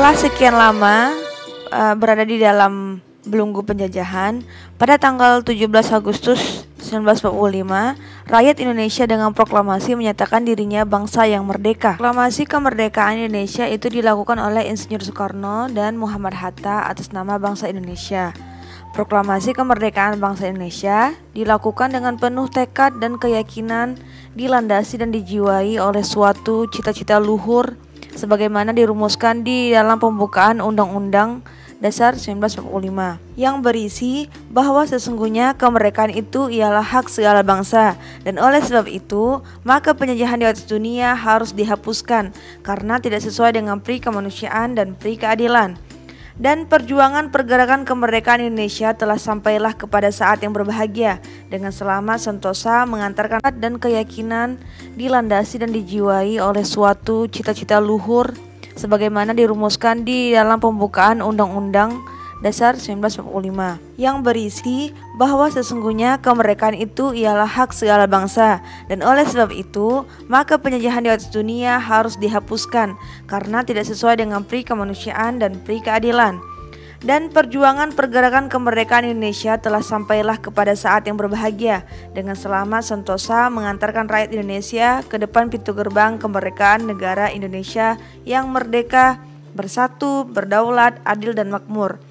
Setelah sekian lama berada di dalam belenggu penjajahan, pada tanggal 17 Agustus 1945, rakyat Indonesia dengan proklamasi menyatakan dirinya bangsa yang merdeka. Proklamasi kemerdekaan Indonesia itu dilakukan oleh Insinyur Soekarno dan Muhammad Hatta atas nama bangsa Indonesia. Proklamasi kemerdekaan bangsa Indonesia dilakukan dengan penuh tekad dan keyakinan, dilandasi dan dijiwai oleh suatu cita-cita luhur sebagaimana dirumuskan di dalam pembukaan Undang-Undang Dasar 1945 yang berisi bahwa sesungguhnya kemerdekaan itu ialah hak segala bangsa, dan oleh sebab itu maka penjajahan di atas dunia harus dihapuskan karena tidak sesuai dengan pri kemanusiaan dan pri keadilan. Dan perjuangan pergerakan kemerdekaan Indonesia telah sampailah kepada saat yang berbahagia dengan selamat sentosa mengantarkan dan keyakinan, dilandasi dan dijiwai oleh suatu cita-cita luhur sebagaimana dirumuskan di dalam pembukaan Undang-Undang Dasar 1945 yang berisi bahwa sesungguhnya kemerdekaan itu ialah hak segala bangsa, dan oleh sebab itu maka penjajahan di atas dunia harus dihapuskan karena tidak sesuai dengan pri kemanusiaan dan pri keadilan. Dan perjuangan pergerakan kemerdekaan Indonesia telah sampailah kepada saat yang berbahagia dengan selamat sentosa mengantarkan rakyat Indonesia ke depan pintu gerbang kemerdekaan negara Indonesia yang merdeka, bersatu, berdaulat, adil dan makmur.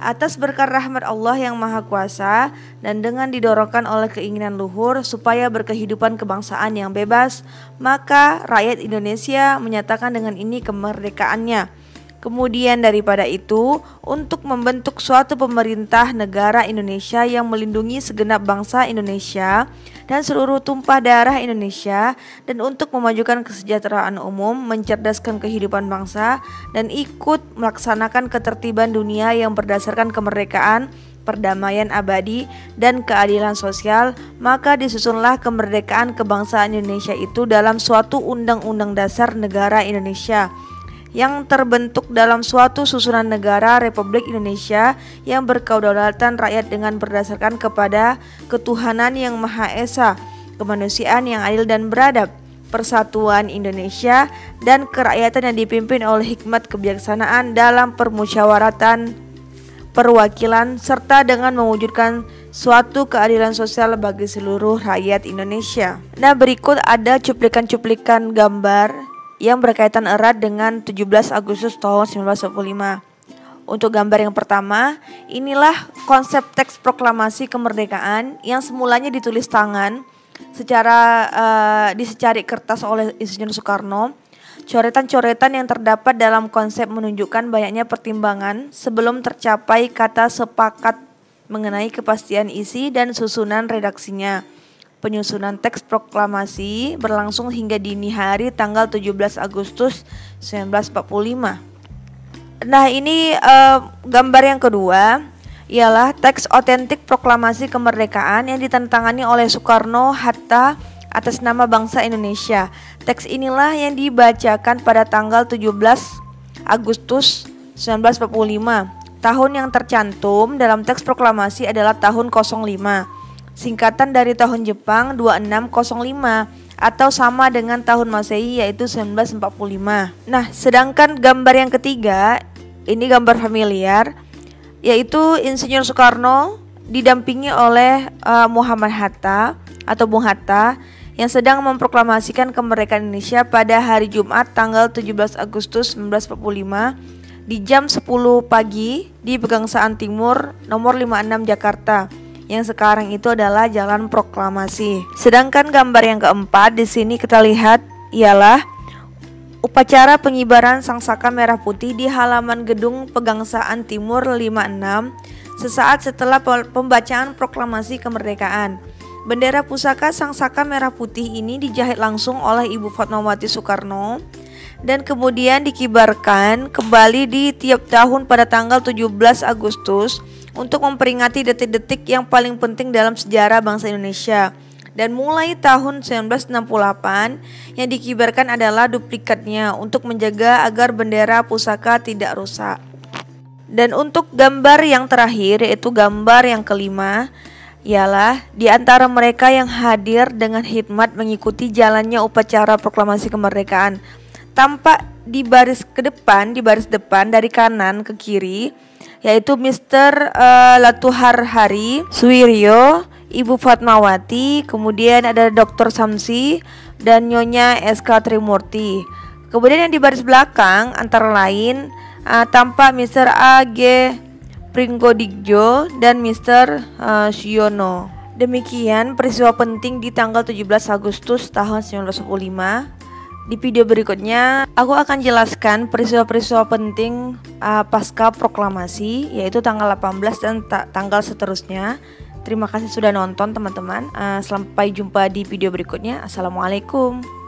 Atas berkat rahmat Allah yang Maha Kuasa dan dengan didorongkan oleh keinginan luhur supaya berkehidupan kebangsaan yang bebas, maka rakyat Indonesia menyatakan dengan ini kemerdekaannya. Kemudian daripada itu, untuk membentuk suatu pemerintah negara Indonesia yang melindungi segenap bangsa Indonesia dan seluruh tumpah darah Indonesia, dan untuk memajukan kesejahteraan umum, mencerdaskan kehidupan bangsa, dan ikut melaksanakan ketertiban dunia yang berdasarkan kemerdekaan, perdamaian abadi, dan keadilan sosial, maka disusunlah kemerdekaan kebangsaan Indonesia itu dalam suatu Undang-Undang Dasar Negara Indonesia yang terbentuk dalam suatu susunan negara Republik Indonesia yang berkedaulatan rakyat dengan berdasarkan kepada ketuhanan yang Maha Esa, kemanusiaan yang adil dan beradab, persatuan Indonesia, dan kerakyatan yang dipimpin oleh hikmat kebijaksanaan dalam permusyawaratan perwakilan, serta dengan mewujudkan suatu keadilan sosial bagi seluruh rakyat Indonesia. Nah, berikut ada cuplikan-cuplikan gambar yang berkaitan erat dengan 17 Agustus tahun 1945. Untuk gambar yang pertama, inilah konsep teks proklamasi kemerdekaan yang semulanya ditulis tangan secara di secari kertas oleh Insinyur Soekarno. Coretan-coretan yang terdapat dalam konsep menunjukkan banyaknya pertimbangan sebelum tercapai kata sepakat mengenai kepastian isi dan susunan redaksinya. Penyusunan teks proklamasi berlangsung hingga dini hari tanggal 17 Agustus 1945. Nah, ini gambar yang kedua ialah teks otentik proklamasi kemerdekaan yang ditandatangani oleh Soekarno Hatta atas nama bangsa Indonesia. Teks inilah yang dibacakan pada tanggal 17 Agustus 1945. Tahun yang tercantum dalam teks proklamasi adalah tahun 05. Singkatan dari tahun Jepang 2605 atau sama dengan tahun Masehi yaitu 1945. Nah, sedangkan gambar yang ketiga, ini gambar familiar, yaitu Insinyur Soekarno didampingi oleh Muhammad Hatta atau Bung Hatta yang sedang memproklamasikan kemerdekaan Indonesia pada hari Jumat tanggal 17 Agustus 1945 di jam 10 pagi di Pegangsaan Timur nomor 56 Jakarta, yang sekarang itu adalah Jalan Proklamasi. Sedangkan gambar yang keempat di sini kita lihat ialah upacara pengibaran sangsaka merah putih di halaman gedung Pegangsaan Timur 56 sesaat setelah pembacaan proklamasi kemerdekaan. Bendera pusaka sangsaka merah putih ini dijahit langsung oleh Ibu Fatmawati Soekarno dan kemudian dikibarkan kembali di tiap tahun pada tanggal 17 Agustus untuk memperingati detik-detik yang paling penting dalam sejarah bangsa Indonesia. Dan mulai tahun 1968 yang dikibarkan adalah duplikatnya untuk menjaga agar bendera pusaka tidak rusak. Dan untuk gambar yang terakhir, yaitu gambar yang kelima, ialah di antara mereka yang hadir dengan hikmat mengikuti jalannya upacara proklamasi kemerdekaan tampak di baris depan dari kanan ke kiri, yaitu Mr. Latuhar Hari Suwiryo, Ibu Fatmawati, kemudian ada Dr. Samsi dan Nyonya SK Trimurti. Kemudian yang di baris belakang antara lain tampak Mr. A.G. Pringgodigjo dan Mr. Siono. Demikian peristiwa penting di tanggal 17 Agustus tahun 1945. Di video berikutnya aku akan jelaskan peristiwa-peristiwa penting pasca proklamasi, yaitu tanggal 18 dan tanggal seterusnya. Terima kasih sudah nonton teman-teman. Sampai jumpa di video berikutnya. Assalamualaikum.